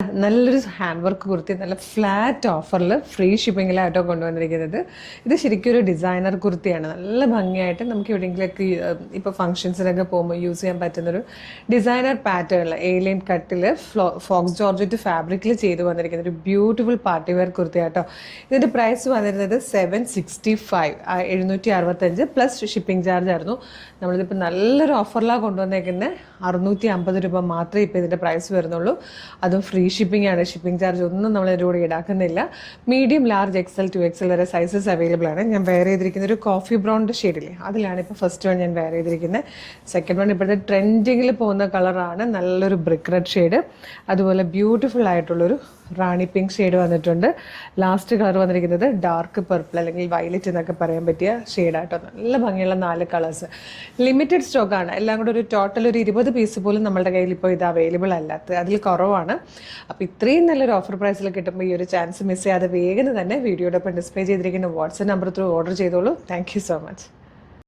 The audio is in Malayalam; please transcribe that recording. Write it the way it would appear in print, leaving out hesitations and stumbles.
നല്ലൊരു ഹാൻഡ് വർക്ക് കുർത്തി നല്ല ഫ്ലാറ്റ് ഓഫറിൽ ഫ്രീ ഷിപ്പിങ്ങിലായിട്ടോ കൊണ്ടുവന്നിരിക്കുന്നത്. ഇത് ശരിക്കും ഒരു ഡിസൈനർ കുർത്തിയാണ്. നല്ല ഭംഗിയായിട്ട് നമുക്ക് എവിടെയെങ്കിലൊക്കെ ഇപ്പോൾ ഫംഗ്ഷൻസിനൊക്കെ പോകുമ്പോൾ യൂസ് ചെയ്യാൻ പറ്റുന്നൊരു ഡിസൈനർ പാറ്റേണിൽ ഏലിയൻ കട്ടിൽ ഫോക്സ് ജോർജറ്റ് ഫാബ്രിക്കിൽ ചെയ്ത് വന്നിരിക്കുന്ന ഒരു ബ്യൂട്ടിഫുൾ പാർട്ടി വെയർ കുർത്തിയാട്ടോ. ഇതിൻ്റെ പ്രൈസ് വന്നിരുന്നത് 765 765 പ്ലസ് ഷിപ്പിംഗ് ചാർജ് ആയിരുന്നു. നമ്മളിതിപ്പോൾ നല്ലൊരു ഓഫറിലാണ് കൊണ്ടുവന്നേക്കുന്നത്. 650 രൂപ മാത്രമേ ഇപ്പോൾ ഇതിൻ്റെ പ്രൈസ് വരുന്നുള്ളൂ. അതും ഫ്രീ ഷിപ്പിംഗ് ആണ്. ഷിപ്പിംഗ് ചാർജ് ഒന്നും നമ്മൾ ഇതിൻ്റെ കൂടെ ഈടാക്കുന്നില്ല. മീഡിയം, ലാർജ്, XL, 2XL വരെ സൈസസ് അവൈലബിൾ ആണ്. ഞാൻ വെയർ ചെയ്തിരിക്കുന്ന ഒരു കോഫി ബ്രൗണ്ട് ഷെയ്ഡില്ലേ, അതിലാണ് ഇപ്പോൾ ഫസ്റ്റ് വൺ ഞാൻ വെയർ ചെയ്തിരിക്കുന്നത്. സെക്കൻഡ് വൺ ഇപ്പോഴത്തെ ട്രെൻഡിങ്ങിൽ പോകുന്ന കളറാണ്, നല്ലൊരു ബ്രിക്ക് റെഡ് ഷെയ്ഡ്. അതുപോലെ ബ്യൂട്ടിഫുൾ ആയിട്ടുള്ളൊരു റാണി പിങ്ക് ഷെയ്ഡ് വന്നിട്ടുണ്ട്. ലാസ്റ്റ് കളർ വന്നിരിക്കുന്നത് ഡാർക്ക് പർപ്പിൾ അല്ലെങ്കിൽ വയലറ്റ് എന്നൊക്കെ പറയാൻ പറ്റിയ ഷെയ്ഡായിട്ടോ. നല്ല ഭംഗിയുള്ള 4 കളേഴ്സ്. ലിമിറ്റഡ് സ്റ്റോക്കാണ്. എല്ലാം കൂടെ ഒരു ടോട്ടൽ ഒരു 20 പീസ് പോലും നമ്മളുടെ കയ്യിൽ ഇപ്പോൾ ഇത് അവൈലബിൾ അല്ലാത്തത്, അതിൽ കുറവാണ്. അപ്പോൾ ഇത്രയും നല്ലൊരു ഓഫർ പ്രൈസിൽ കിട്ടുമ്പോൾ ഈ ഒരു ചാൻസ് മിസ് ചെയ്യാതെ വേഗം തന്നെ വീഡിയോടൊപ്പം ഡിസ്പ്ലേ ചെയ്തിരിക്കുന്ന വാട്സ്ആപ്പ് നമ്പർ ത്രൂ ഓർഡർ ചെയ്തോളൂ. Thank you so much.